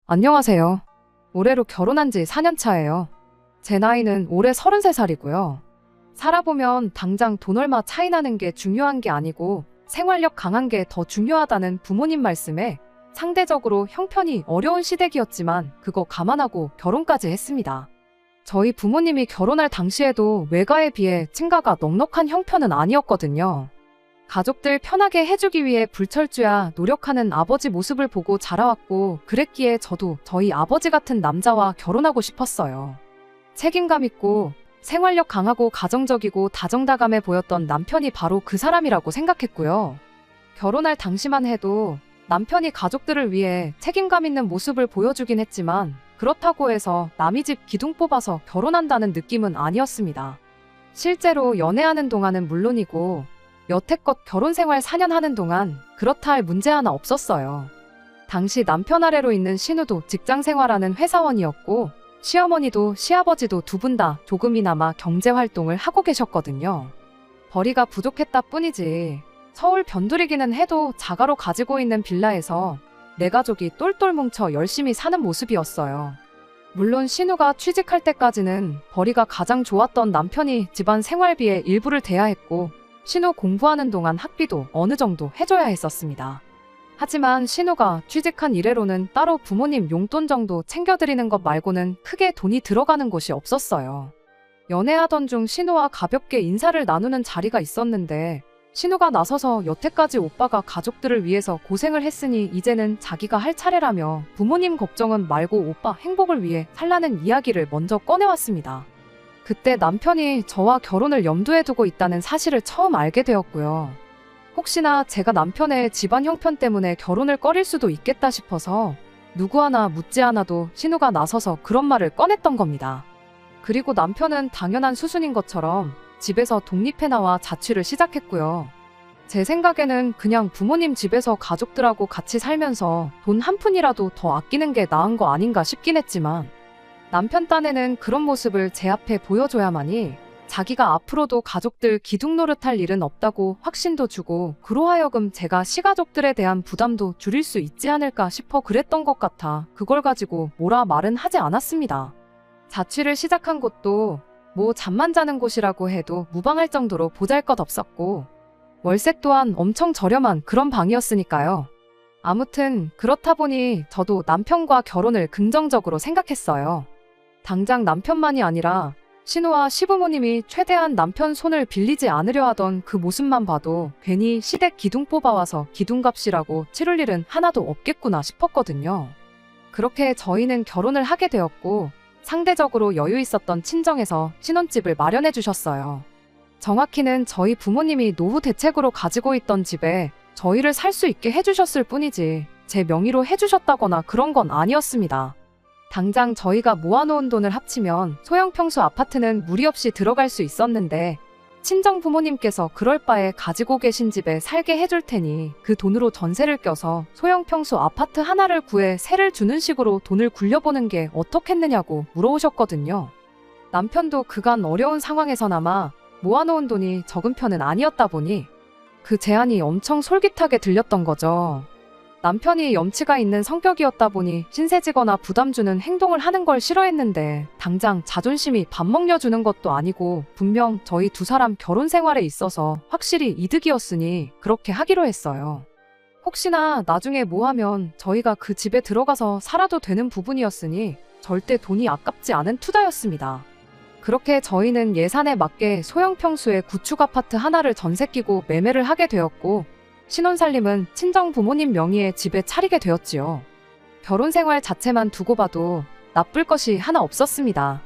안녕하세요. 올해로 결혼한 지 4년 차예요. 제 나이는 올해 33살이고요. 살아보면 당장 돈 얼마 차이 나는 게 중요한 게 아니고 생활력 강한 게 더 중요하다는 부모님 말씀에 상대적으로 형편이 어려운 시댁이었지만 그거 감안하고 결혼까지 했습니다. 저희 부모님이 결혼할 당시에도 외가에 비해 친가가 넉넉한 형편은 아니었거든요. 가족들 편하게 해주기 위해 불철주야 노력하는 아버지 모습을 보고 자라왔고 그랬기에 저도 저희 아버지 같은 남자와 결혼하고 싶었어요. 책임감 있고 생활력 강하고 가정적이고 다정다감해 보였던 남편이 바로 그 사람이라고 생각했고요. 결혼할 당시만 해도 남편이 가족들을 위해 책임감 있는 모습을 보여주긴 했지만 그렇다고 해서 남의 집 기둥 뽑아서 결혼한다는 느낌은 아니었습니다. 실제로 연애하는 동안은 물론이고 여태껏 결혼 생활 4년 하는 동안 그렇다 할 문제 하나 없었어요. 당시 남편 아래로 있는 신우도 직장 생활하는 회사원이었고 시어머니도 시아버지도 두 분 다 조금이나마 경제 활동을 하고 계셨거든요. 벌이가 부족했다 뿐이지 서울 변두리기는 해도 자가로 가지고 있는 빌라에서 내 가족이 똘똘 뭉쳐 열심히 사는 모습이었어요. 물론 신우가 취직할 때까지는 벌이가 가장 좋았던 남편이 집안 생활비의 일부를 대야 했고 신우 공부하는 동안 학비도 어느 정도 해줘야 했었습니다. 하지만 신우가 취직한 이래로는 따로 부모님 용돈 정도 챙겨드리는 것 말고는 크게 돈이 들어가는 곳이 없었어요. 연애하던 중 신우와 가볍게 인사를 나누는 자리가 있었는데 신우가 나서서 여태까지 오빠가 가족들을 위해서 고생을 했으니 이제는 자기가 할 차례라며 부모님 걱정은 말고 오빠 행복을 위해 살라는 이야기를 먼저 꺼내왔습니다. 그때 남편이 저와 결혼을 염두에 두고 있다는 사실을 처음 알게 되었고요. 혹시나 제가 남편의 집안 형편 때문에 결혼을 꺼릴 수도 있겠다 싶어서 누구 하나 묻지 않아도 신우가 나서서 그런 말을 꺼냈던 겁니다. 그리고 남편은 당연한 수순인 것처럼 집에서 독립해 나와 자취를 시작했고요. 제 생각에는 그냥 부모님 집에서 가족들하고 같이 살면서 돈 한 푼이라도 더 아끼는 게 나은 거 아닌가 싶긴 했지만 남편 딴에는 그런 모습을 제 앞에 보여줘야만이 자기가 앞으로도 가족들 기둥 노릇할 일은 없다고 확신도 주고 그로하여금 제가 시가족들에 대한 부담도 줄일 수 있지 않을까 싶어 그랬던 것 같아 그걸 가지고 뭐라 말은 하지 않았습니다. 자취를 시작한 곳도 뭐 잠만 자는 곳이라고 해도 무방할 정도로 보잘것없었고 월세 또한 엄청 저렴한 그런 방이었으니까요. 아무튼 그렇다 보니 저도 남편과 결혼을 긍정적으로 생각했어요. 당장 남편만이 아니라 신우와 시부모님이 최대한 남편 손을 빌리지 않으려 하던 그 모습만 봐도 괜히 시댁 기둥 뽑아와서 기둥값이라고 치를 일은 하나도 없겠구나 싶었거든요. 그렇게 저희는 결혼을 하게 되었고 상대적으로 여유 있었던 친정에서 신혼집을 마련해 주셨어요. 정확히는 저희 부모님이 노후 대책으로 가지고 있던 집에 저희를 살 수 있게 해주셨을 뿐이지 제 명의로 해주셨다거나 그런 건 아니었습니다. 당장 저희가 모아놓은 돈을 합치면 소형 평수 아파트는 무리 없이 들어갈 수 있었는데 친정 부모님께서 그럴 바에 가지고 계신 집에 살게 해줄 테니 그 돈으로 전세를 껴서 소형 평수 아파트 하나를 구해 세를 주는 식으로 돈을 굴려보는 게 어떻겠느냐고 물어오셨거든요. 남편도 그간 어려운 상황에서나마 모아놓은 돈이 적은 편은 아니었다 보니 그 제안이 엄청 솔깃하게 들렸던 거죠. 남편이 염치가 있는 성격이었다 보니 신세지거나 부담 주는 행동을 하는 걸 싫어했는데 당장 자존심이 밥 먹여주는 것도 아니고 분명 저희 두 사람 결혼 생활에 있어서 확실히 이득이었으니 그렇게 하기로 했어요. 혹시나 나중에 뭐 하면 저희가 그 집에 들어가서 살아도 되는 부분이었으니 절대 돈이 아깝지 않은 투자였습니다. 그렇게 저희는 예산에 맞게 소형 평수의 구축 아파트 하나를 전세 끼고 매매를 하게 되었고 신혼살림은 친정 부모님 명의의 집에 차리게 되었지요. 결혼 생활 자체만 두고 봐도 나쁠 것이 하나 없었습니다.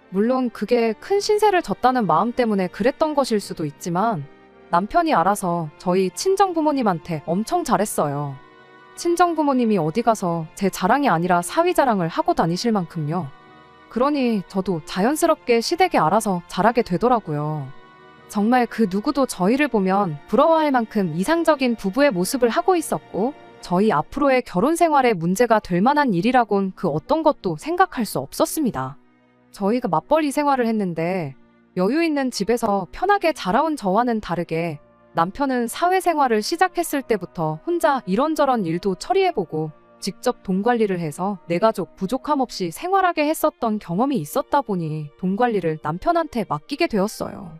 물론 그게 큰 신세를 졌다는 마음 때문에 그랬던 것일 수도 있지만 남편이 알아서 저희 친정 부모님한테 엄청 잘했어요. 친정 부모님이 어디 가서 제 자랑이 아니라 사위 자랑을 하고 다니실 만큼요. 그러니 저도 자연스럽게 시댁에 알아서 잘하게 되더라고요. 정말 그 누구도 저희를 보면 부러워할 만큼 이상적인 부부의 모습을 하고 있었고 저희 앞으로의 결혼 생활에 문제가 될 만한 일이라곤 그 어떤 것도 생각할 수 없었습니다. 저희가 맞벌이 생활을 했는데 여유 있는 집에서 편하게 자라온 저와는 다르게 남편은 사회생활을 시작했을 때부터 혼자 이런저런 일도 처리해보고 직접 돈 관리를 해서 내 가족 부족함 없이 생활하게 했었던 경험이 있었다 보니 돈 관리를 남편한테 맡기게 되었어요.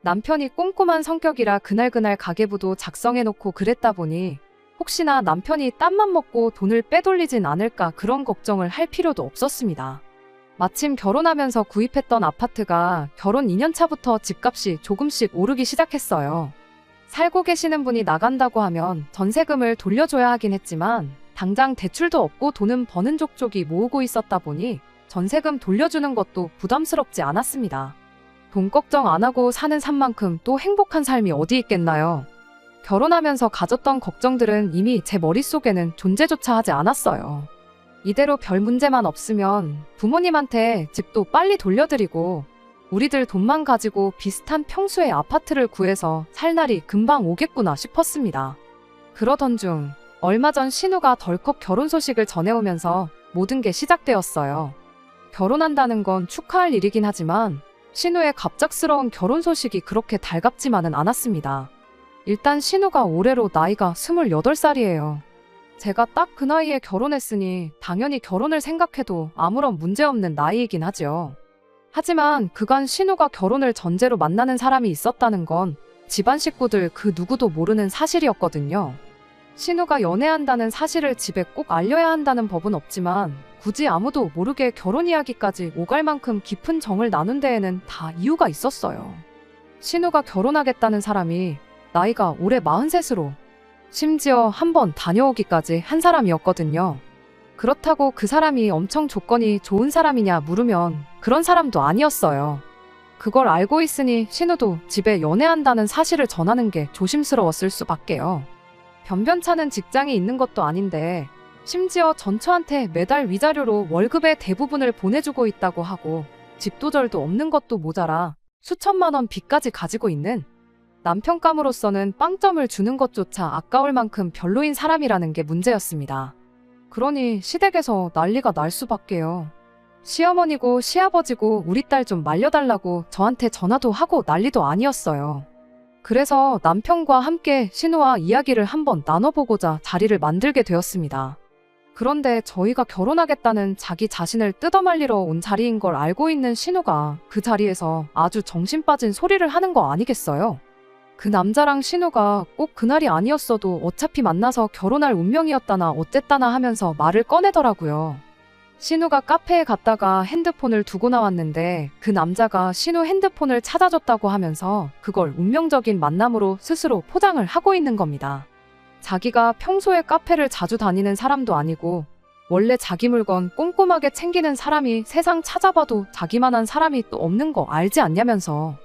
남편이 꼼꼼한 성격이라 그날그날 가계부도 작성해놓고 그랬다 보니 혹시나 남편이 딴맘 먹고 돈을 빼돌리진 않을까 그런 걱정을 할 필요도 없었습니다. 마침 결혼하면서 구입했던 아파트가 결혼 2년 차부터 집값이 조금씩 오르기 시작했어요. 살고 계시는 분이 나간다고 하면 전세금을 돌려줘야 하긴 했지만 당장 대출도 없고 돈은 버는 족족이 모으고 있었다 보니 전세금 돌려주는 것도 부담스럽지 않았습니다. 돈 걱정 안 하고 사는 삶만큼 또 행복한 삶이 어디 있겠나요? 결혼하면서 가졌던 걱정들은 이미 제 머릿속에는 존재조차 하지 않았어요. 이대로 별 문제만 없으면 부모님한테 집도 빨리 돌려드리고 우리들 돈만 가지고 비슷한 평수의 아파트를 구해서 살 날이 금방 오겠구나 싶었습니다. 그러던 중 얼마 전 신우가 덜컥 결혼 소식을 전해오면서 모든 게 시작되었어요. 결혼한다는 건 축하할 일이긴 하지만 신우의 갑작스러운 결혼 소식이 그렇게 달갑지만은 않았습니다. 일단 신우가 올해로 나이가 28살이에요. 제가 딱 그 나이에 결혼했으니 당연히 결혼을 생각해도 아무런 문제없는 나이이긴 하죠. 하지만 그간 신우가 결혼을 전제로 만나는 사람이 있었다는 건 집안 식구들 그 누구도 모르는 사실이었거든요. 신우가 연애한다는 사실을 집에 꼭 알려야 한다는 법은 없지만 굳이 아무도 모르게 결혼 이야기까지 오갈 만큼 깊은 정을 나눈 데에는 다 이유가 있었어요. 신우가 결혼하겠다는 사람이 나이가 올해 43으로 심지어 한번 다녀오기까지 한 사람이었거든요. 그렇다고 그 사람이 엄청 조건이 좋은 사람이냐 물으면 그런 사람도 아니었어요. 그걸 알고 있으니 신우도 집에 연애한다는 사실을 전하는 게 조심스러웠을 수밖에요. 변변찮은 직장이 있는 것도 아닌데 심지어 전처한테 매달 위자료로 월급의 대부분을 보내주고 있다고 하고 집도절도 없는 것도 모자라 수천만 원 빚까지 가지고 있는 남편감으로서는 빵점을 주는 것조차 아까울 만큼 별로인 사람이라는 게 문제였습니다. 그러니 시댁에서 난리가 날 수밖에요. 시어머니고 시아버지고 우리 딸 좀 말려달라고 저한테 전화도 하고 난리도 아니었어요. 그래서 남편과 함께 신우와 이야기를 한번 나눠보고자 자리를 만들게 되었습니다. 그런데 저희가 결혼하겠다는 자기 자신을 뜯어말리러 온 자리인 걸 알고 있는 신우가 그 자리에서 아주 정신 빠진 소리를 하는 거 아니겠어요? 그 남자랑 신우가 꼭 그날이 아니었어도 어차피 만나서 결혼할 운명이었다나 어쨌다나 하면서 말을 꺼내더라고요. 신우가 카페에 갔다가 핸드폰을 두고 나왔는데 그 남자가 신우 핸드폰을 찾아줬다고 하면서 그걸 운명적인 만남으로 스스로 포장을 하고 있는 겁니다. 자기가 평소에 카페를 자주 다니는 사람도 아니고 원래 자기 물건 꼼꼼하게 챙기는 사람이 세상 찾아봐도 자기만한 사람이 또 없는 거 알지 않냐면서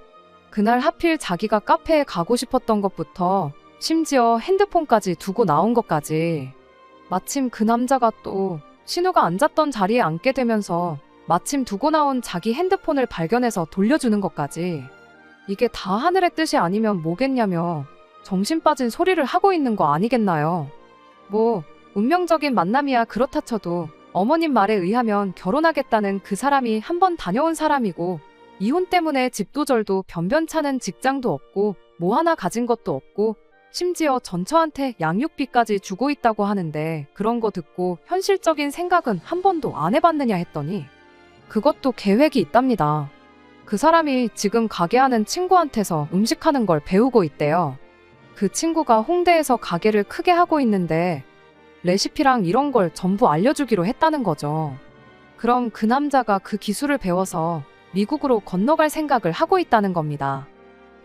그날 하필 자기가 카페에 가고 싶었던 것부터 심지어 핸드폰까지 두고 나온 것까지 마침 그 남자가 또 신우가 앉았던 자리에 앉게 되면서 마침 두고 나온 자기 핸드폰을 발견해서 돌려주는 것까지 이게 다 하늘의 뜻이 아니면 뭐겠냐며 정신 빠진 소리를 하고 있는 거 아니겠나요? 뭐 운명적인 만남이야 그렇다 쳐도 어머님 말에 의하면 결혼하겠다는 그 사람이 한번 다녀온 사람이고 이혼 때문에 집도절도 변변찮은 직장도 없고 뭐 하나 가진 것도 없고 심지어 전처한테 양육비까지 주고 있다고 하는데 그런 거 듣고 현실적인 생각은 한 번도 안 해봤느냐 했더니 그것도 계획이 있답니다. 그 사람이 지금 가게 하는 친구한테서 음식하는 걸 배우고 있대요. 그 친구가 홍대에서 가게를 크게 하고 있는데 레시피랑 이런 걸 전부 알려주기로 했다는 거죠. 그럼 그 남자가 그 기술을 배워서 미국으로 건너갈 생각을 하고 있다는 겁니다.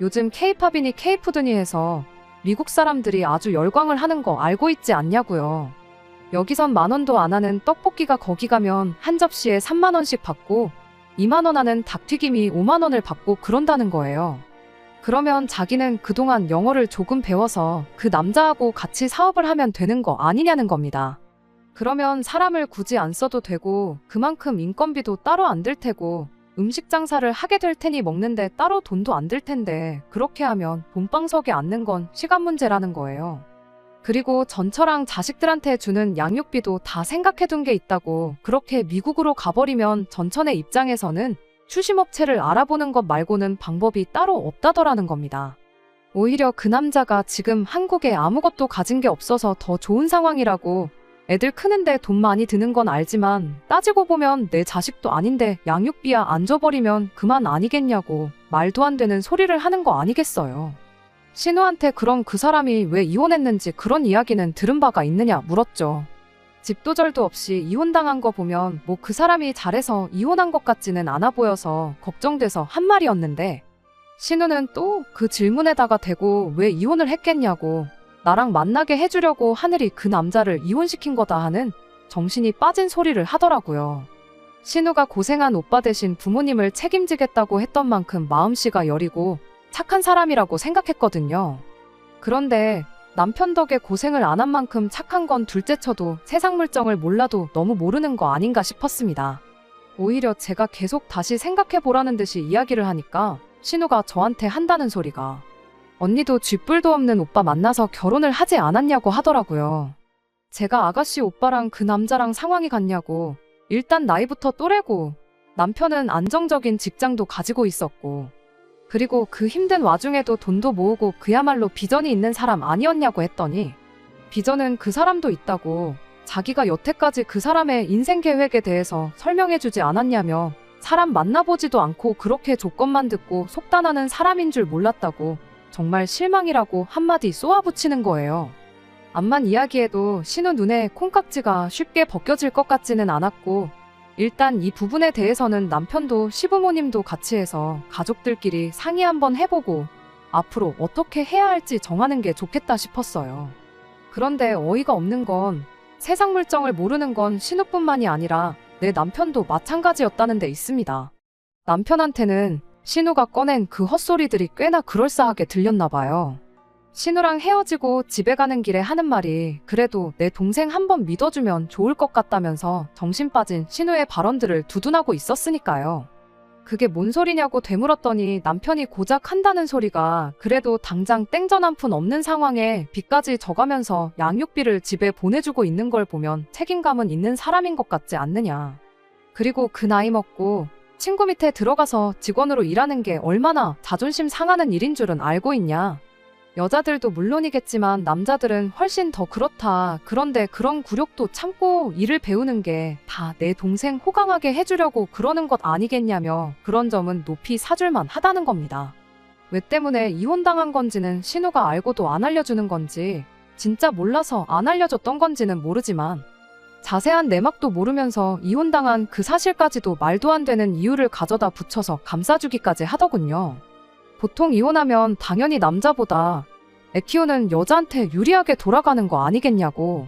요즘 K-팝이니 K-푸드니 해서 미국 사람들이 아주 열광을 하는 거 알고 있지 않냐고요. 여기선 10,000원도 안 하는 떡볶이가 거기 가면 한 접시에 30,000원씩 받고 20,000원 하는 닭튀김이 50,000원을 받고 그런다는 거예요. 그러면 자기는 그동안 영어를 조금 배워서 그 남자하고 같이 사업을 하면 되는 거 아니냐는 겁니다. 그러면 사람을 굳이 안 써도 되고 그만큼 인건비도 따로 안 들 테고 음식 장사를 하게 될 테니 먹는데 따로 돈도 안 들 텐데 그렇게 하면 본방석에 앉는 건 시간 문제라는 거예요. 그리고 전처랑 자식들한테 주는 양육비도 다 생각해둔 게 있다고 그렇게 미국으로 가버리면 전처네 입장에서는 추심업체를 알아보는 것 말고는 방법이 따로 없다더라는 겁니다. 오히려 그 남자가 지금 한국에 아무것도 가진 게 없어서 더 좋은 상황이라고 애들 크는데 돈 많이 드는 건 알지만 따지고 보면 내 자식도 아닌데 양육비야 안 줘버리면 그만 아니겠냐고 말도 안 되는 소리를 하는 거 아니겠어요. 신우한테 그럼 그 사람이 왜 이혼했는지 그런 이야기는 들은 바가 있느냐 물었죠. 집도 절도 없이 이혼당한 거 보면 뭐 그 사람이 잘해서 이혼한 것 같지는 않아 보여서 걱정돼서 한 말이었는데 신우는 또 그 질문에다가 대고 왜 이혼을 했겠냐고 나랑 만나게 해주려고 하늘이 그 남자를 이혼시킨 거다 하는 정신이 빠진 소리를 하더라고요. 신우가 고생한 오빠 대신 부모님을 책임지겠다고 했던 만큼 마음씨가 여리고 착한 사람이라고 생각했거든요. 그런데 남편 덕에 고생을 안 한 만큼 착한 건 둘째 쳐도 세상 물정을 몰라도 너무 모르는 거 아닌가 싶었습니다. 오히려 제가 계속 다시 생각해보라는 듯이 이야기를 하니까 신우가 저한테 한다는 소리가 언니도 쥐뿔도 없는 오빠 만나서 결혼을 하지 않았냐고 하더라고요. 제가 아가씨 오빠랑 그 남자랑 상황이 같냐고 일단 나이부터 또래고 남편은 안정적인 직장도 가지고 있었고 그리고 그 힘든 와중에도 돈도 모으고 그야말로 비전이 있는 사람 아니었냐고 했더니 비전은 그 사람도 있다고 자기가 여태까지 그 사람의 인생 계획에 대해서 설명해주지 않았냐며 사람 만나보지도 않고 그렇게 조건만 듣고 속단하는 사람인 줄 몰랐다고 정말 실망이라고 한마디 쏘아붙이는 거예요. 암만 이야기해도 신우 눈에 콩깍지가 쉽게 벗겨질 것 같지는 않았고 일단 이 부분에 대해서는 남편도 시부모님도 같이 해서 가족들끼리 상의 한번 해보고 앞으로 어떻게 해야 할지 정하는 게 좋겠다 싶었어요. 그런데 어이가 없는 건 세상 물정을 모르는 건 신우뿐만이 아니라 내 남편도 마찬가지였다는 데 있습니다. 남편한테는 신우가 꺼낸 그 헛소리들이 꽤나 그럴싸하게 들렸나 봐요. 신우랑 헤어지고 집에 가는 길에 하는 말이 그래도 내 동생 한번 믿어주면 좋을 것 같다면서 정신 빠진 신우의 발언들을 두둔하고 있었으니까요. 그게 뭔 소리냐고 되물었더니 남편이 고작 한다는 소리가 그래도 당장 땡전 한 푼 없는 상황에 빚까지 져가면서 양육비를 집에 보내주고 있는 걸 보면 책임감은 있는 사람인 것 같지 않느냐. 그리고 그 나이 먹고 친구 밑에 들어가서 직원으로 일하는 게 얼마나 자존심 상하는 일인 줄은 알고 있냐. 여자들도 물론이겠지만 남자들은 훨씬 더 그렇다. 그런데 그런 굴욕도 참고 일을 배우는 게 다 내 동생 호강하게 해주려고 그러는 것 아니겠냐며 그런 점은 높이 사줄만 하다는 겁니다. 왜 때문에 이혼당한 건지는 신우가 알고도 안 알려주는 건지 진짜 몰라서 안 알려줬던 건지는 모르지만 자세한 내막도 모르면서 이혼당한 그 사실까지도 말도 안 되는 이유를 가져다 붙여서 감싸주기까지 하더군요. 보통 이혼하면 당연히 남자보다 애 키우는 여자한테 유리하게 돌아가는 거 아니겠냐고.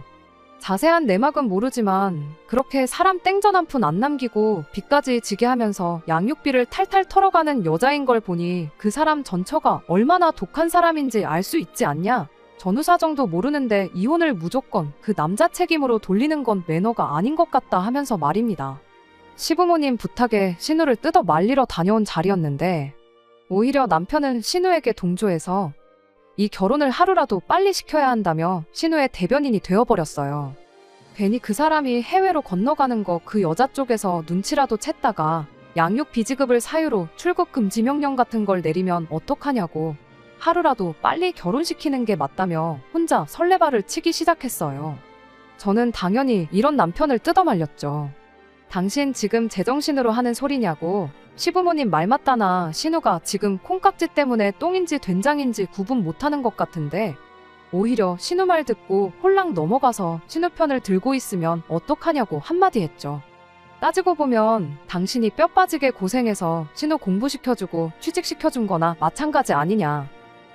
자세한 내막은 모르지만 그렇게 사람 땡전 한 푼 안 남기고 빚까지 지게 하면서 양육비를 탈탈 털어가는 여자인 걸 보니 그 사람 전처가 얼마나 독한 사람인지 알 수 있지 않냐. 전후사정도 모르는데 이혼을 무조건 그 남자 책임으로 돌리는 건 매너가 아닌 것 같다 하면서 말입니다. 시부모님 부탁에 신우를 뜯어 말리러 다녀온 자리였는데 오히려 남편은 신우에게 동조해서 이 결혼을 하루라도 빨리 시켜야 한다며 신우의 대변인이 되어버렸어요. 괜히 그 사람이 해외로 건너가는 거 그 여자 쪽에서 눈치라도 챘다가 양육 비지급을 사유로 출국 금지 명령 같은 걸 내리면 어떡하냐고 하루라도 빨리 결혼시키는 게 맞다며 혼자 설레발을 치기 시작했어요. 저는 당연히 이런 남편을 뜯어말렸죠. 당신 지금 제정신으로 하는 소리냐고. 시부모님 말 맞다나 신우가 지금 콩깍지 때문에 똥인지 된장인지 구분 못하는 것 같은데 오히려 신우 말 듣고 홀랑 넘어가서 신우 편을 들고 있으면 어떡하냐고 한마디 했죠. 따지고 보면 당신이 뼈 빠지게 고생해서 신우 공부시켜주고 취직시켜준 거나 마찬가지 아니냐.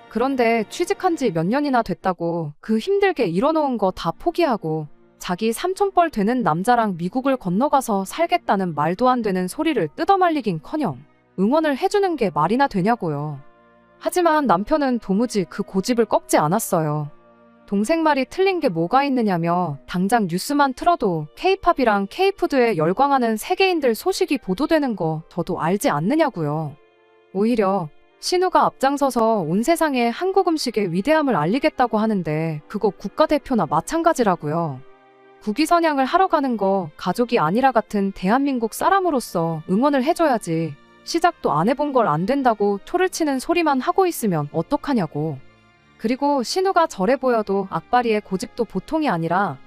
그런데 취직한 지 몇 년이나 됐다고 그 힘들게 일어놓은 거 다 포기하고 자기 삼촌뻘 되는 남자랑 미국을 건너가서 살겠다는 말도 안 되는 소리를 뜯어말리긴커녕 응원을 해주는 게 말이나 되냐고요. 하지만 남편은 도무지 그 고집을 꺾지 않았어요. 동생 말이 틀린 게 뭐가 있느냐며 당장 뉴스만 틀어도 K-팝이랑 K-푸드에 열광하는 세계인들 소식이 보도되는 거 저도 알지 않느냐고요. 오히려 신우가 앞장서서 온 세상에 한국 음식의 위대함을 알리겠다고 하는데 그거 국가대표나 마찬가지라고요. 국위선양을 하러 가는 거 가족이 아니라 같은 대한민국 사람으로서 응원을 해줘야지. 시작도 안 해본 걸 안 된다고 초를 치는 소리만 하고 있으면 어떡하냐고. 그리고 신우가 저래 보여도 악바리의 고집도 보통이 아니라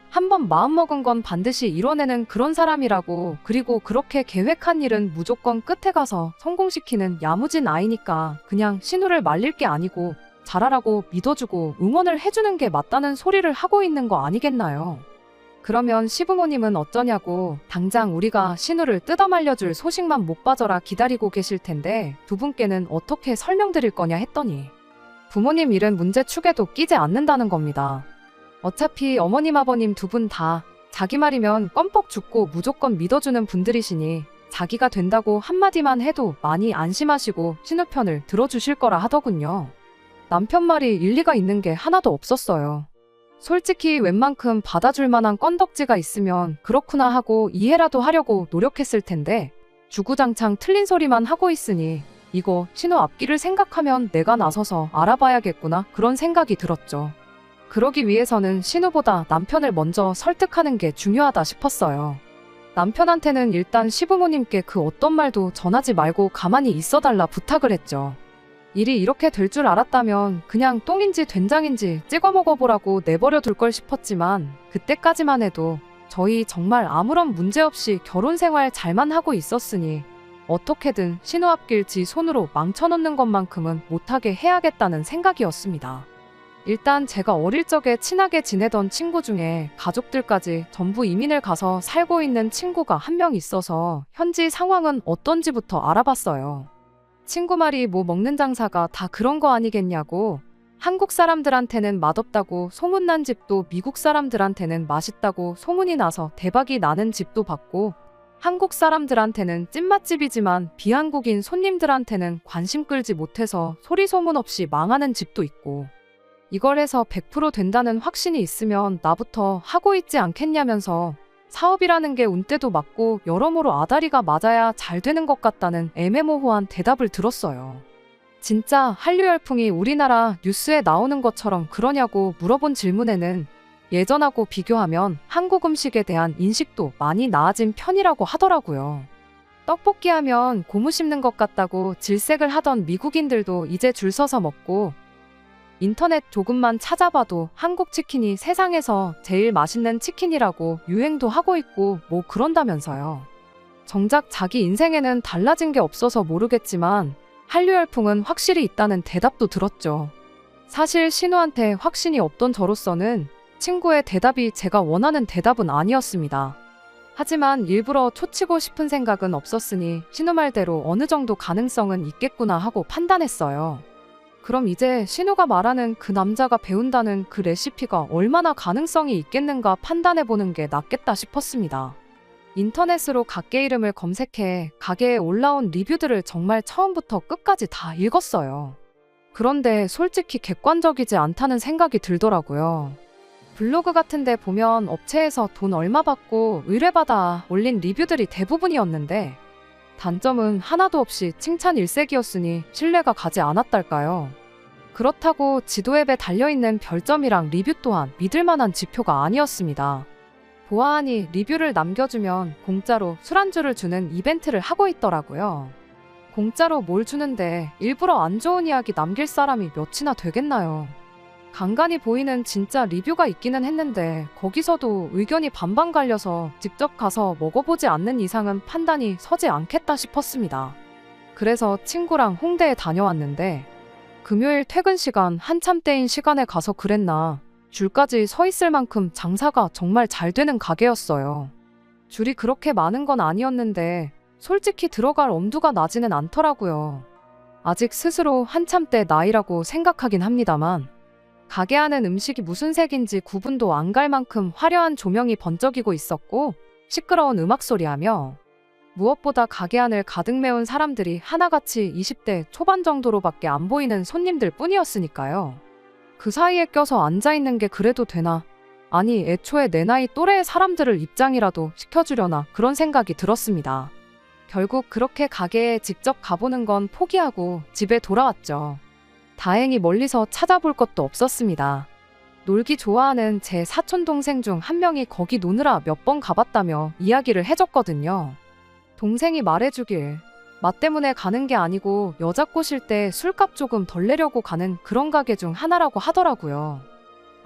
한번 마음먹은 건 반드시 이뤄내는 그런 사람이라고, 그리고 그렇게 계획한 일은 무조건 끝에 가서 성공시키는 야무진 아이니까 그냥 신우를 말릴 게 아니고 잘하라고 믿어주고 응원을 해주는 게 맞다는 소리를 하고 있는 거 아니겠나요? 그러면 시부모님은 어쩌냐고, 당장 우리가 신우를 뜯어말려줄 소식만 못 빠져라 기다리고 계실 텐데 두 분께는 어떻게 설명드릴 거냐 했더니 부모님 일은 문제 축에도 끼지 않는다는 겁니다. 어차피 어머님 아버님 두 분 다 자기 말이면 껌뻑 죽고 무조건 믿어주는 분들이시니 자기가 된다고 한마디만 해도 많이 안심하시고 신우 편을 들어주실 거라 하더군요. 남편 말이 일리가 있는 게 하나도 없었어요. 솔직히 웬만큼 받아줄 만한 건덕지가 있으면 그렇구나 하고 이해라도 하려고 노력했을 텐데 주구장창 틀린 소리만 하고 있으니 이거 신우 앞길을 생각하면 내가 나서서 알아봐야겠구나 그런 생각이 들었죠. 그러기 위해서는 신우보다 남편을 먼저 설득하는 게 중요하다 싶었어요. 남편한테는 일단 시부모님께 그 어떤 말도 전하지 말고 가만히 있어달라 부탁을 했죠. 일이 이렇게 될 줄 알았다면 그냥 똥인지 된장인지 찍어 먹어보라고 내버려 둘 걸 싶었지만 그때까지만 해도 저희 정말 아무런 문제 없이 결혼 생활 잘만 하고 있었으니 어떻게든 신우 앞길 지 손으로 망쳐놓는 것만큼은 못하게 해야겠다는 생각이었습니다. 일단 제가 어릴 적에 친하게 지내던 친구 중에 가족들까지 전부 이민을 가서 살고 있는 친구가 한 명 있어서 현지 상황은 어떤지부터 알아봤어요. 친구 말이 뭐 먹는 장사가 다 그런 거 아니겠냐고, 한국 사람들한테는 맛없다고 소문난 집도 미국 사람들한테는 맛있다고 소문이 나서 대박이 나는 집도 봤고, 한국 사람들한테는 찐맛집이지만 비한국인 손님들한테는 관심 끌지 못해서 소리 소문 없이 망하는 집도 있고, 이걸 해서 100% 된다는 확신이 있으면 나부터 하고 있지 않겠냐면서 사업이라는 게 운때도 맞고 여러모로 아다리가 맞아야 잘 되는 것 같다는 애매모호한 대답을 들었어요. 진짜 한류 열풍이 우리나라 뉴스에 나오는 것처럼 그러냐고 물어본 질문에는 예전하고 비교하면 한국 음식에 대한 인식도 많이 나아진 편이라고 하더라고요. 떡볶이 하면 고무 씹는 것 같다고 질색을 하던 미국인들도 이제 줄 서서 먹고, 인터넷 조금만 찾아봐도 한국 치킨이 세상에서 제일 맛있는 치킨이라고 유행도 하고 있고 뭐 그런다면서요. 정작 자기 인생에는 달라진 게 없어서 모르겠지만 한류 열풍은 확실히 있다는 대답도 들었죠. 사실 신우한테 확신이 없던 저로서는 친구의 대답이 제가 원하는 대답은 아니었습니다. 하지만 일부러 초치고 싶은 생각은 없었으니 신우 말대로 어느 정도 가능성은 있겠구나 하고 판단했어요. 그럼 이제 신우가 말하는 그 남자가 배운다는 그 레시피가 얼마나 가능성이 있겠는가 판단해보는 게 낫겠다 싶었습니다. 인터넷으로 가게 이름을 검색해 가게에 올라온 리뷰들을 정말 처음부터 끝까지 다 읽었어요. 그런데 솔직히 객관적이지 않다는 생각이 들더라고요. 블로그 같은 데 보면 업체에서 돈 얼마 받고 의뢰받아 올린 리뷰들이 대부분이었는데 단점은 하나도 없이 칭찬 일색이었으니 신뢰가 가지 않았달까요. 그렇다고 지도 앱에 달려있는 별점이랑 리뷰 또한 믿을만한 지표가 아니었습니다. 보아하니 리뷰를 남겨주면 공짜로 술안주를 주는 이벤트를 하고 있더라고요. 공짜로 뭘 주는데 일부러 안 좋은 이야기 남길 사람이 몇이나 되겠나요. 간간히 보이는 진짜 리뷰가 있기는 했는데 거기서도 의견이 반반 갈려서 직접 가서 먹어보지 않는 이상은 판단이 서지 않겠다 싶었습니다. 그래서 친구랑 홍대에 다녀왔는데 금요일 퇴근 시간 한참 때인 시간에 가서 그랬나 줄까지 서 있을 만큼 장사가 정말 잘 되는 가게였어요. 줄이 그렇게 많은 건 아니었는데 솔직히 들어갈 엄두가 나지는 않더라고요. 아직 스스로 한참 때 나이라고 생각하긴 합니다만 가게 안은 음식이 무슨 색인지 구분도 안 갈 만큼 화려한 조명이 번쩍이고 있었고 시끄러운 음악 소리하며 무엇보다 가게 안을 가득 메운 사람들이 하나같이 20대 초반 정도로밖에 안 보이는 손님들 뿐이었으니까요. 그 사이에 껴서 앉아있는 게 그래도 되나? 아니 애초에 내 나이 또래의 사람들을 입장이라도 시켜주려나 그런 생각이 들었습니다. 결국 그렇게 가게에 직접 가보는 건 포기하고 집에 돌아왔죠. 다행히 멀리서 찾아볼 것도 없었습니다. 놀기 좋아하는 제 사촌 동생 중 한 명이 거기 노느라 몇 번 가봤다며 이야기를 해줬거든요. 동생이 말해주길 맛 때문에 가는 게 아니고 여자 꼬실 때 술값 조금 덜 내려고 가는 그런 가게 중 하나라고 하더라고요.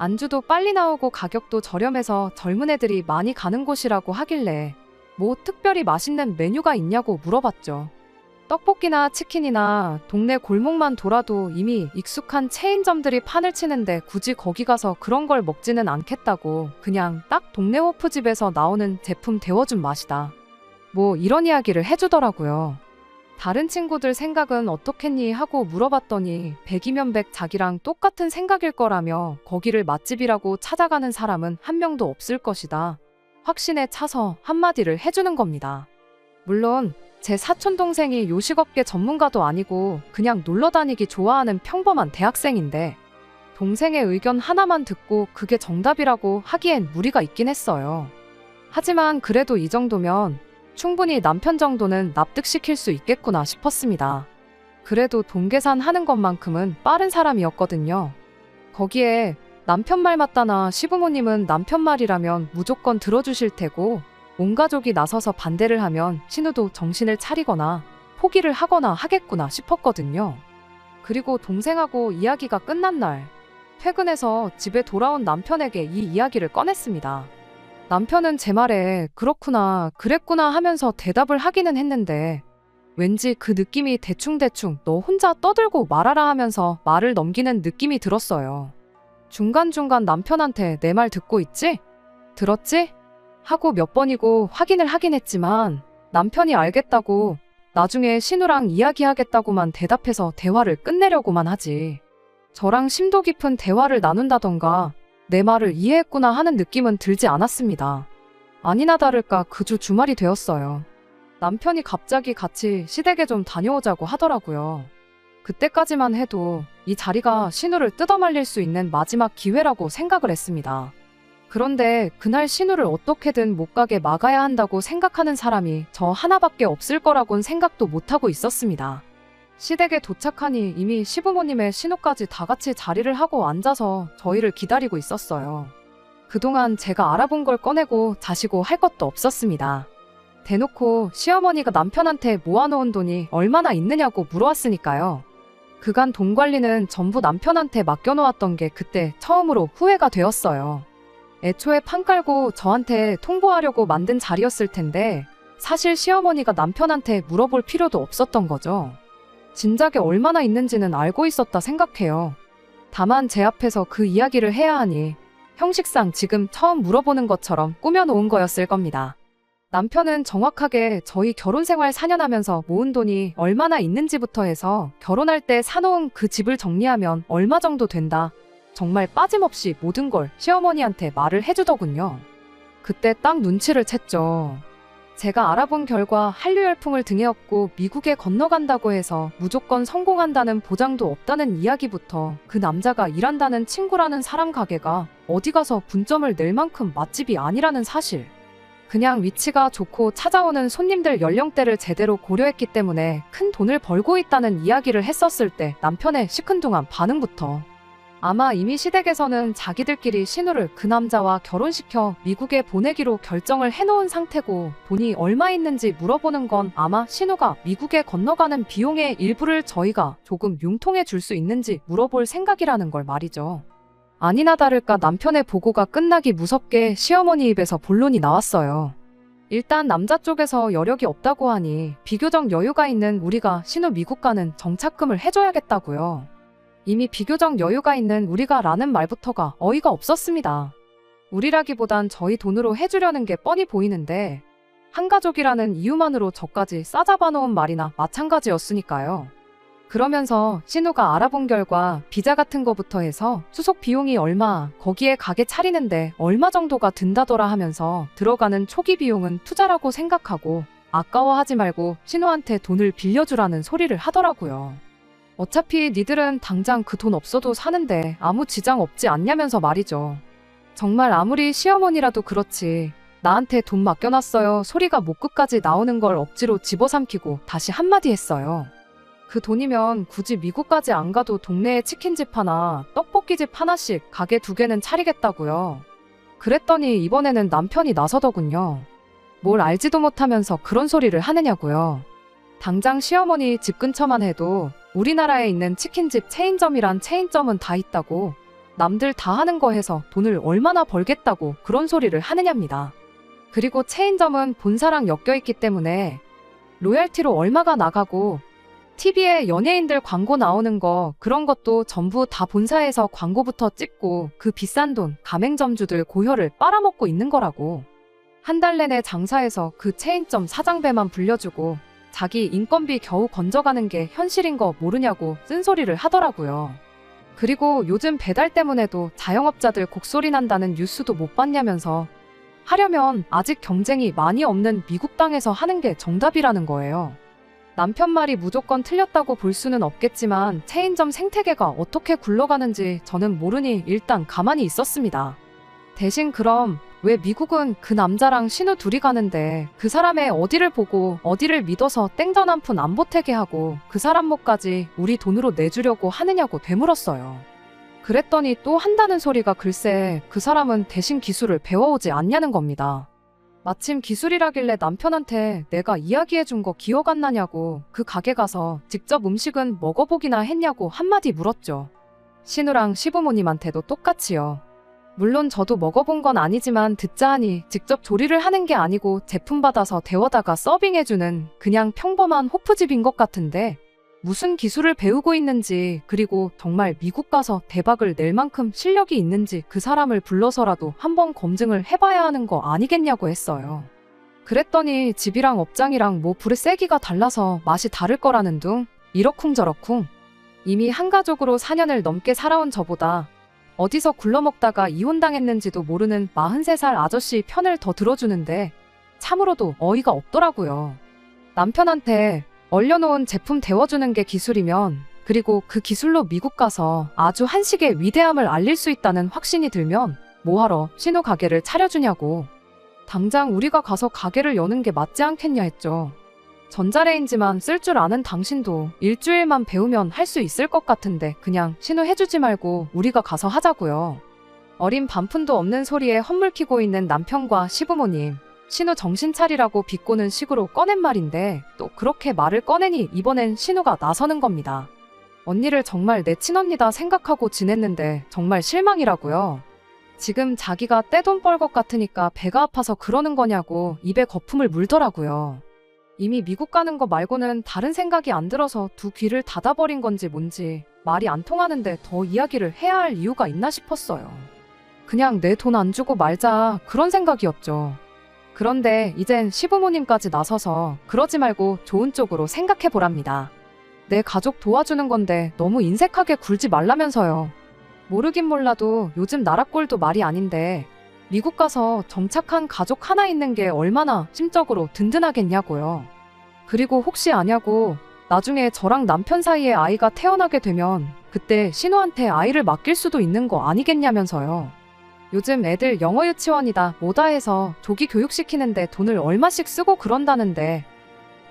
안주도 빨리 나오고 가격도 저렴해서 젊은 애들이 많이 가는 곳이라고 하길래 뭐 특별히 맛있는 메뉴가 있냐고 물어봤죠. 떡볶이나 치킨이나 동네 골목만 돌아도 이미 익숙한 체인점들이 판을 치는데 굳이 거기 가서 그런 걸 먹지는 않겠다고 그냥 딱 동네 호프집에서 나오는 제품 데워준 맛이다. 뭐 이런 이야기를 해주더라고요. 다른 친구들 생각은 어떻겠니 하고 물어봤더니 백이면 백 자기랑 똑같은 생각일 거라며 거기를 맛집이라고 찾아가는 사람은 한 명도 없을 것이다. 확신에 차서 한마디를 해주는 겁니다. 물론 제 사촌동생이 요식업계 전문가도 아니고 그냥 놀러다니기 좋아하는 평범한 대학생인데 동생의 의견 하나만 듣고 그게 정답이라고 하기엔 무리가 있긴 했어요. 하지만 그래도 이 정도면 충분히 남편 정도는 납득시킬 수 있겠구나 싶었습니다. 그래도 돈 계산하는 것만큼은 빠른 사람이었거든요. 거기에 남편 말 맞다나 시부모님은 남편 말이라면 무조건 들어주실 테고 온 가족이 나서서 반대를 하면 신우도 정신을 차리거나 포기를 하거나 하겠구나 싶었거든요. 그리고 동생하고 이야기가 끝난 날 퇴근해서 집에 돌아온 남편에게 이 이야기를 꺼냈습니다. 남편은 제 말에 그렇구나, 그랬구나 하면서 대답을 하기는 했는데 왠지 그 느낌이 대충대충 너 혼자 떠들고 말하라 하면서 말을 넘기는 느낌이 들었어요. 중간중간 남편한테 내 말 듣고 있지? 들었지? 하고 몇 번이고 확인을 하긴 했지만 남편이 알겠다고 나중에 신우랑 이야기하겠다고만 대답해서 대화를 끝내려고만 하지. 저랑 심도 깊은 대화를 나눈다던가 내 말을 이해했구나 하는 느낌은 들지 않았습니다. 아니나 다를까 그 주 주말이 되었어요. 남편이 갑자기 같이 시댁에 좀 다녀오자고 하더라고요. 그때까지만 해도 이 자리가 신우를 뜯어말릴 수 있는 마지막 기회라고 생각을 했습니다. 그런데 그날 신우를 어떻게든 못 가게 막아야 한다고 생각하는 사람이 저 하나밖에 없을 거라곤 생각도 못하고 있었습니다. 시댁에 도착하니 이미 시부모님의 신우까지 다 같이 자리를 하고 앉아서 저희를 기다리고 있었어요. 그동안 제가 알아본 걸 꺼내고 자시고 할 것도 없었습니다. 대놓고 시어머니가 남편한테 모아놓은 돈이 얼마나 있느냐고 물어왔으니까요. 그간 돈 관리는 전부 남편한테 맡겨놓았던 게 그때 처음으로 후회가 되었어요. 애초에 판 깔고 저한테 통보하려고 만든 자리였을 텐데 사실 시어머니가 남편한테 물어볼 필요도 없었던 거죠. 진작에 얼마나 있는지는 알고 있었다 생각해요. 다만 제 앞에서 그 이야기를 해야 하니 형식상 지금 처음 물어보는 것처럼 꾸며놓은 거였을 겁니다. 남편은 정확하게 저희 결혼생활 4년 하면서 모은 돈이 얼마나 있는지부터 해서 결혼할 때 사놓은 그 집을 정리하면 얼마 정도 된다. 정말 빠짐없이 모든 걸 시어머니한테 말을 해주더군요. 그때 딱 눈치를 챘죠. 제가 알아본 결과 한류 열풍을 등에 업고 미국에 건너간다고 해서 무조건 성공한다는 보장도 없다는 이야기부터 그 남자가 일한다는 친구라는 사람 가게가 어디 가서 분점을 낼 만큼 맛집이 아니라는 사실. 그냥 위치가 좋고 찾아오는 손님들 연령대를 제대로 고려했기 때문에 큰 돈을 벌고 있다는 이야기를 했었을 때 남편의 시큰둥한 반응부터 아마 이미 시댁에서는 자기들끼리 신우를 그 남자와 결혼시켜 미국에 보내기로 결정을 해놓은 상태고 돈이 얼마 있는지 물어보는 건 아마 신우가 미국에 건너가는 비용의 일부를 저희가 조금 융통해 줄 수 있는지 물어볼 생각이라는 걸 말이죠. 아니나 다를까 남편의 보고가 끝나기 무섭게 시어머니 입에서 본론이 나왔어요. 일단 남자 쪽에서 여력이 없다고 하니 비교적 여유가 있는 우리가 신우 미국 가는 정착금을 해줘야겠다고요. 이미 비교적 여유가 있는 우리가 라는 말부터가 어이가 없었습니다. 우리라기보단 저희 돈으로 해주려는 게 뻔히 보이는데 한 가족이라는 이유만으로 저까지 싸잡아놓은 말이나 마찬가지였으니까요. 그러면서 신우가 알아본 결과 비자 같은 거부터 해서 수속 비용이 얼마, 거기에 가게 차리는데 얼마 정도가 든다더라 하면서 들어가는 초기 비용은 투자라고 생각하고 아까워하지 말고 신우한테 돈을 빌려주라는 소리를 하더라고요. 어차피 니들은 당장 그 돈 없어도 사는데 아무 지장 없지 않냐면서 말이죠. 정말 아무리 시어머니라도 그렇지 나한테 돈 맡겨놨어요 소리가 목 끝까지 나오는 걸 억지로 집어삼키고 다시 한마디 했어요. 그 돈이면 굳이 미국까지 안 가도 동네에 치킨집 하나, 떡볶이집 하나씩 가게 2개는 차리겠다고요. 그랬더니 이번에는 남편이 나서더군요. 뭘 알지도 못하면서 그런 소리를 하느냐고요. 당장 시어머니 집 근처만 해도 우리나라에 있는 치킨집 체인점이란 체인점은 다 있다고 남들 다 하는 거 해서 돈을 얼마나 벌겠다고 그런 소리를 하느냐입니다. 그리고 체인점은 본사랑 엮여있기 때문에 로열티로 얼마가 나가고 TV에 연예인들 광고 나오는 거 그런 것도 전부 다 본사에서 광고부터 찍고 그 비싼 돈 가맹점주들 고혈을 빨아먹고 있는 거라고. 한 달 내내 장사해서 그 체인점 사장 배만 불려주고 자기 인건비 겨우 건져가는 게 현실인 거 모르냐고 쓴소리를 하더라고요. 그리고 요즘 배달 때문에도 자영업자들 곡소리 난다는 뉴스도 못 봤냐면서 하려면 아직 경쟁이 많이 없는 미국 땅에서 하는 게 정답이라는 거예요. 남편 말이 무조건 틀렸다고 볼 수는 없겠지만 체인점 생태계가 어떻게 굴러가는지 저는 모르니 일단 가만히 있었습니다. 대신 그럼 왜 미국은 그 남자랑 신우 둘이 가는데 그 사람의 어디를 보고 어디를 믿어서 땡전 한 푼 안 보태게 하고 그 사람 목까지 우리 돈으로 내주려고 하느냐고 되물었어요. 그랬더니 또 한다는 소리가 글쎄 그 사람은 대신 기술을 배워오지 않냐는 겁니다. 마침 기술이라길래 남편한테 내가 이야기해준 거 기억 안 나냐고 그 가게 가서 직접 음식은 먹어보기나 했냐고 한마디 물었죠. 신우랑 시부모님한테도 똑같이요. 물론 저도 먹어본 건 아니지만 듣자 하니 직접 조리를 하는 게 아니고 제품 받아서 데워다가 서빙해주는 그냥 평범한 호프집인 것 같은데 무슨 기술을 배우고 있는지 그리고 정말 미국 가서 대박을 낼 만큼 실력이 있는지 그 사람을 불러서라도 한번 검증을 해봐야 하는 거 아니겠냐고 했어요. 그랬더니 집이랑 업장이랑 뭐 불의 세기가 달라서 맛이 다를 거라는 둥 이러쿵저러쿵. 이미 한 가족으로 4년을 넘게 살아온 저보다 어디서 굴러먹다가 이혼당했는지도 모르는 43살 아저씨 편을 더 들어주는데 참으로도 어이가 없더라고요. 남편한테 얼려놓은 제품 데워주는 게 기술이면 그리고 그 기술로 미국 가서 아주 한식의 위대함을 알릴 수 있다는 확신이 들면 뭐하러 신우 가게를 차려주냐고. 당장 우리가 가서 가게를 여는 게 맞지 않겠냐 했죠. 전자레인지만 쓸 줄 아는 당신도 일주일만 배우면 할 수 있을 것 같은데 그냥 신우 해주지 말고 우리가 가서 하자고요. 어린 반푼도 없는 소리에 헛물키고 있는 남편과 시부모님. 신우 정신 차리라고 비꼬는 식으로 꺼낸 말인데 또 그렇게 말을 꺼내니 이번엔 신우가 나서는 겁니다. 언니를 정말 내 친언니다 생각하고 지냈는데 정말 실망이라고요. 지금 자기가 떼돈 벌 것 같으니까 배가 아파서 그러는 거냐고 입에 거품을 물더라고요. 이미 미국 가는 거 말고는 다른 생각이 안 들어서 두 귀를 닫아버린 건지 뭔지 말이 안 통하는데 더 이야기를 해야 할 이유가 있나 싶었어요. 그냥 내 돈 안 주고 말자 그런 생각이었죠. 그런데 이젠 시부모님까지 나서서 그러지 말고 좋은 쪽으로 생각해보랍니다. 내 가족 도와주는 건데 너무 인색하게 굴지 말라면서요. 모르긴 몰라도 요즘 나라꼴도 말이 아닌데 미국 가서 정착한 가족 하나 있는 게 얼마나 심적으로 든든하겠냐고요. 그리고 혹시 아냐고 나중에 저랑 남편 사이에 아이가 태어나게 되면 그때 신우한테 아이를 맡길 수도 있는 거 아니겠냐면서요. 요즘 애들 영어 유치원이다 뭐다 해서 조기 교육시키는데 돈을 얼마씩 쓰고 그런다는데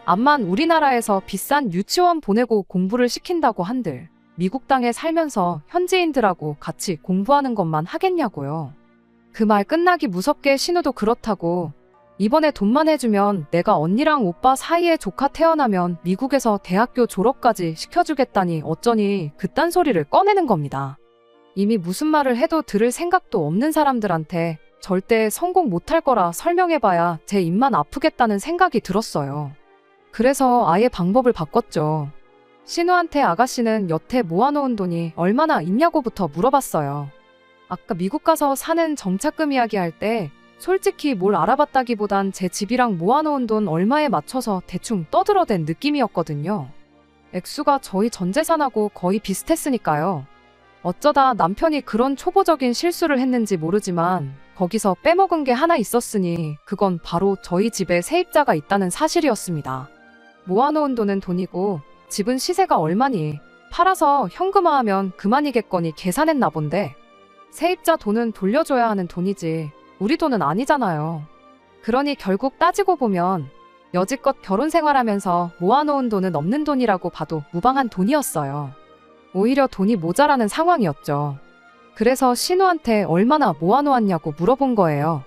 암만 우리나라에서 비싼 유치원 보내고 공부를 시킨다고 한들 미국 땅에 살면서 현지인들하고 같이 공부하는 것만 하겠냐고요. 그 말 끝나기 무섭게 신우도 그렇다고 이번에 돈만 해주면 내가 언니랑 오빠 사이에 조카 태어나면 미국에서 대학교 졸업까지 시켜주겠다니 어쩌니 그딴 소리를 꺼내는 겁니다. 이미 무슨 말을 해도 들을 생각도 없는 사람들한테 절대 성공 못할 거라 설명해봐야 제 입만 아프겠다는 생각이 들었어요. 그래서 아예 방법을 바꿨죠. 신우한테 아가씨는 여태 모아놓은 돈이 얼마나 있냐고부터 물어봤어요. 아까 미국 가서 사는 정착금 이야기할 때 솔직히 뭘 알아봤다기보단 제 집이랑 모아놓은 돈 얼마에 맞춰서 대충 떠들어댄 느낌이었거든요. 액수가 저희 전 재산하고 거의 비슷했으니까요. 어쩌다 남편이 그런 초보적인 실수를 했는지 모르지만 거기서 빼먹은 게 하나 있었으니 그건 바로 저희 집에 세입자가 있다는 사실이었습니다. 모아놓은 돈은 돈이고 집은 시세가 얼마니 팔아서 현금화하면 그만이겠거니 계산했나 본데 세입자 돈은 돌려줘야 하는 돈이지 우리 돈은 아니잖아요. 그러니 결국 따지고 보면 여지껏 결혼 생활하면서 모아놓은 돈은 없는 돈이라고 봐도 무방한 돈이었어요. 오히려 돈이 모자라는 상황이었죠. 그래서 신우한테 얼마나 모아놓았냐고 물어본 거예요.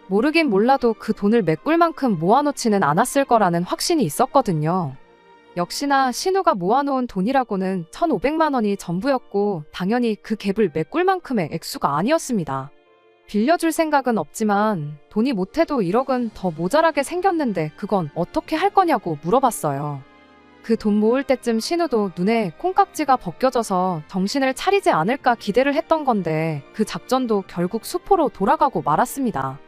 모르긴 몰라도 그 돈을 메꿀 만큼 모아놓지는 않았을 거라는 확신이 있었거든요. 역시나 신우가 모아놓은 돈이라고는 1,500만 원이 전부였고 당연히 그 갭을 메꿀 만큼의 액수가 아니었습니다. 빌려줄 생각은 없지만 돈이 못해도 1억은 더 모자라게 생겼는데 그건 어떻게 할 거냐고 물어봤어요. 그 돈 모을 때쯤 신우도 눈에 콩깍지가 벗겨져서 정신을 차리지 않을까 기대를 했던 건데 그 작전도 결국 수포로 돌아가고 말았습니다.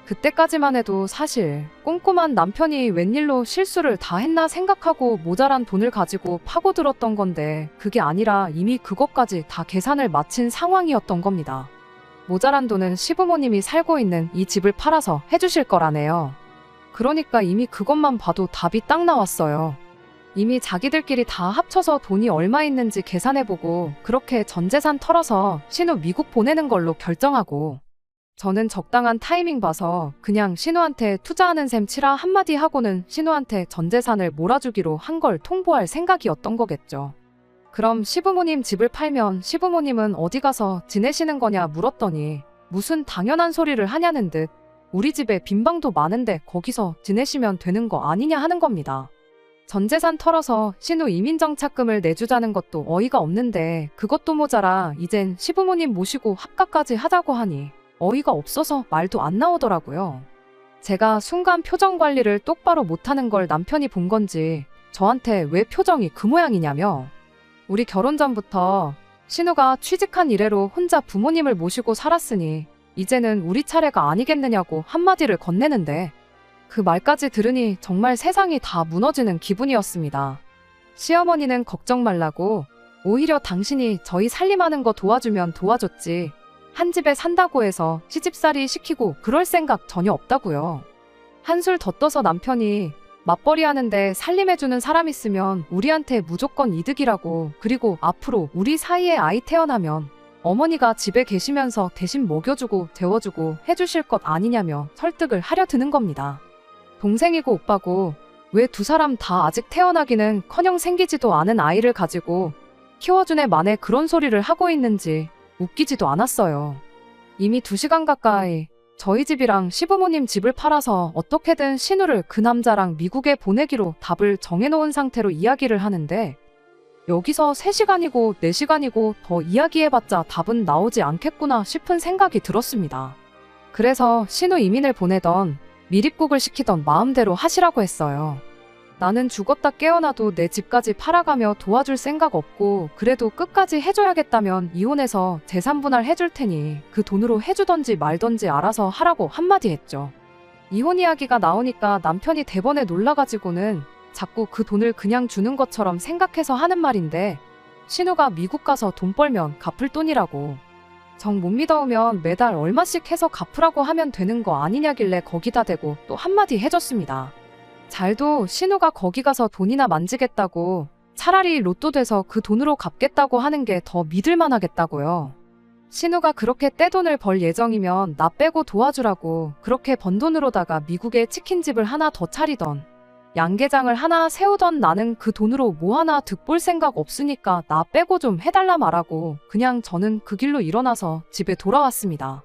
그때까지만 해도 사실 꼼꼼한 남편이 웬일로 실수를 다 했나 생각하고 모자란 돈을 가지고 파고들었던 건데 그게 아니라 이미 그것까지 다 계산을 마친 상황이었던 겁니다. 모자란 돈은 시부모님이 살고 있는 이 집을 팔아서 해주실 거라네요. 그러니까 이미 그것만 봐도 답이 딱 나왔어요. 이미 자기들끼리 다 합쳐서 돈이 얼마 있는지 계산해보고 그렇게 전 재산 털어서 신우 미국 보내는 걸로 결정하고 저는 적당한 타이밍 봐서 그냥 신우한테 투자하는 셈 치라 한마디 하고는 신우한테 전 재산을 몰아주기로 한 걸 통보할 생각이었던 거겠죠. 그럼 시부모님 집을 팔면 시부모님은 어디 가서 지내시는 거냐 물었더니 무슨 당연한 소리를 하냐는 듯 우리 집에 빈 방도 많은데 거기서 지내시면 되는 거 아니냐 하는 겁니다. 전 재산 털어서 신우 이민정착금을 내주자는 것도 어이가 없는데 그것도 모자라 이젠 시부모님 모시고 합가까지 하자고 하니 어이가 없어서 말도 안 나오더라고요. 제가 순간 표정 관리를 똑바로 못하는 걸 남편이 본 건지 저한테 왜 표정이 그 모양이냐며 우리 결혼 전부터 신우가 취직한 이래로 혼자 부모님을 모시고 살았으니 이제는 우리 차례가 아니겠느냐고 한마디를 건네는데 그 말까지 들으니 정말 세상이 다 무너지는 기분이었습니다. 시어머니는 걱정 말라고 오히려 당신이 저희 살림하는 거 도와주면 도와줬지 한 집에 산다고 해서 시집살이 시키고 그럴 생각 전혀 없다고요. 한술 더 떠서 남편이 맞벌이 하는데 살림해주는 사람 있으면 우리한테 무조건 이득이라고 그리고 앞으로 우리 사이에 아이 태어나면 어머니가 집에 계시면서 대신 먹여주고 재워주고 해주실 것 아니냐며 설득을 하려 드는 겁니다. 동생이고 오빠고 왜 두 사람 다 아직 태어나기는커녕 생기지도 않은 아이를 가지고 키워준 애 만에 그런 소리를 하고 있는지 웃기지도 않았어요. 이미 2시간 가까이 저희 집이랑 시부모님 집을 팔아서 어떻게든 신우를 그 남자랑 미국에 보내기로 답을 정해놓은 상태로 이야기를 하는데 여기서 3시간이고 4시간이고 더 이야기해봤자 답은 나오지 않겠구나 싶은 생각이 들었습니다. 그래서 신우 이민을 보내던 미립국을 시키던 마음대로 하시라고 했어요. 나는 죽었다 깨어나도 내 집까지 팔아가며 도와줄 생각 없고 그래도 끝까지 해줘야겠다면 이혼해서 재산 분할 해줄 테니 그 돈으로 해주던지 말던지 알아서 하라고 한마디 했죠. 이혼 이야기가 나오니까 남편이 대번에 놀라가지고는 자꾸 그 돈을 그냥 주는 것처럼 생각해서 하는 말인데 신우가 미국 가서 돈 벌면 갚을 돈이라고 정 못 믿어오면 매달 얼마씩 해서 갚으라고 하면 되는 거 아니냐길래 거기다 대고 또 한마디 해줬습니다. 잘도 신우가 거기 가서 돈이나 만지겠다고 차라리 로또 돼서 그 돈으로 갚겠다고 하는 게 더 믿을만 하겠다고요. 신우가 그렇게 떼돈을 벌 예정이면 나 빼고 도와주라고 그렇게 번 돈으로다가 미국에 치킨집을 하나 더 차리던 양계장을 하나 세우던 나는 그 돈으로 뭐 하나 득볼 생각 없으니까 나 빼고 좀 해달라 말하고 그냥 저는 그 길로 일어나서 집에 돌아왔습니다.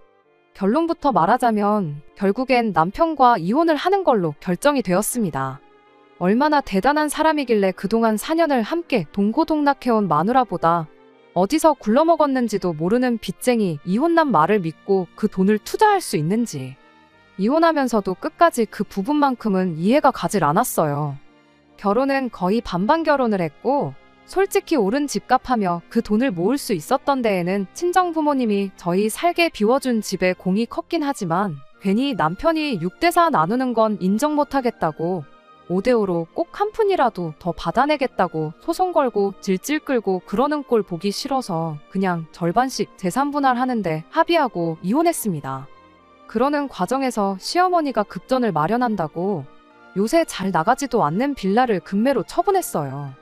결론부터 말하자면 결국엔 남편과 이혼을 하는 걸로 결정이 되었습니다. 얼마나 대단한 사람이길래 그동안 4년을 함께 동고동락해온 마누라보다 어디서 굴러먹었는지도 모르는 빚쟁이 이혼남 말을 믿고 그 돈을 투자할 수 있는지 이혼하면서도 끝까지 그 부분만큼은 이해가 가질 않았어요. 결혼은 거의 반반 결혼을 했고 솔직히 오른 집값하며 그 돈을 모을 수 있었던 데에는 친정부모님이 저희 살게 비워준 집에 공이 컸긴 하지만 괜히 남편이 6대4 나누는 건 인정 못하겠다고 5대5로 꼭 한 푼이라도 더 받아내겠다고 소송 걸고 질질 끌고 그러는 꼴 보기 싫어서 그냥 절반씩 재산 분할하는데 합의하고 이혼했습니다. 그러는 과정에서 시어머니가 급전을 마련한다고 요새 잘 나가지도 않는 빌라를 금매로 처분했어요.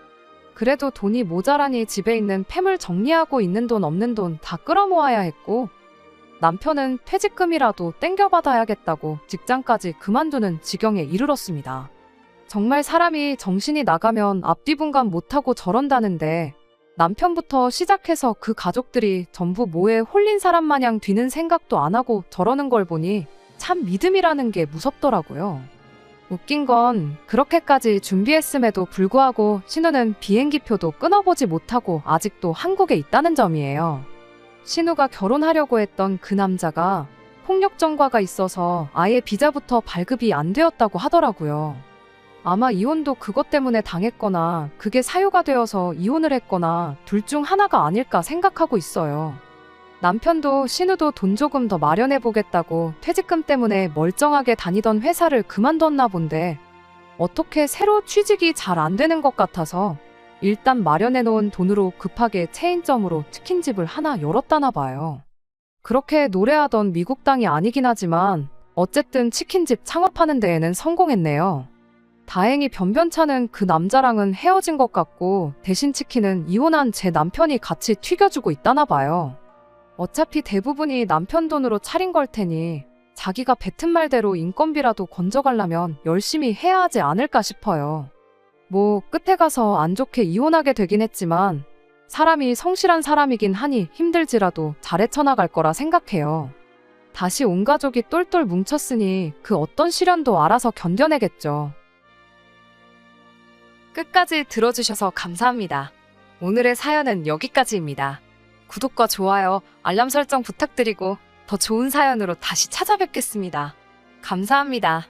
그래도 돈이 모자라니 집에 있는 폐물 정리하고 있는 돈 없는 돈 다 끌어모아야 했고 남편은 퇴직금이라도 땡겨받아야겠다고 직장까지 그만두는 지경에 이르렀습니다. 정말 사람이 정신이 나가면 앞뒤분간 못하고 저런다는데 남편부터 시작해서 그 가족들이 전부 뭐에 홀린 사람 마냥 뒤는 생각도 안 하고 저러는 걸 보니 참 믿음이라는 게 무섭더라고요. 웃긴 건 그렇게까지 준비했음에도 불구하고 신우는 비행기표도 끊어보지 못하고 아직도 한국에 있다는 점이에요. 신우가 결혼하려고 했던 그 남자가 폭력 전과가 있어서 아예 비자부터 발급이 안 되었다고 하더라고요. 아마 이혼도 그것 때문에 당했거나 그게 사유가 되어서 이혼을 했거나 둘 중 하나가 아닐까 생각하고 있어요. 남편도 신우도 돈 조금 더 마련해 보겠다고 퇴직금 때문에 멀쩡하게 다니던 회사를 그만뒀나 본데 어떻게 새로 취직이 잘 안 되는 것 같아서 일단 마련해 놓은 돈으로 급하게 체인점으로 치킨집을 하나 열었다나 봐요. 그렇게 노래하던 미국 땅이 아니긴 하지만 어쨌든 치킨집 창업하는 데에는 성공했네요. 다행히 변변찮은 그 남자랑은 헤어진 것 같고 대신 치킨은 이혼한 제 남편이 같이 튀겨주고 있다나 봐요. 어차피 대부분이 남편 돈으로 차린 걸 테니 자기가 뱉은 말대로 인건비라도 건져가려면 열심히 해야 하지 않을까 싶어요. 뭐 끝에 가서 안 좋게 이혼하게 되긴 했지만 사람이 성실한 사람이긴 하니 힘들지라도 잘 헤쳐나갈 거라 생각해요. 다시 온 가족이 똘똘 뭉쳤으니 그 어떤 시련도 알아서 견뎌내겠죠. 끝까지 들어주셔서 감사합니다. 오늘의 사연은 여기까지입니다. 구독과 좋아요, 알람 설정 부탁드리고 더 좋은 사연으로 다시 찾아뵙겠습니다. 감사합니다.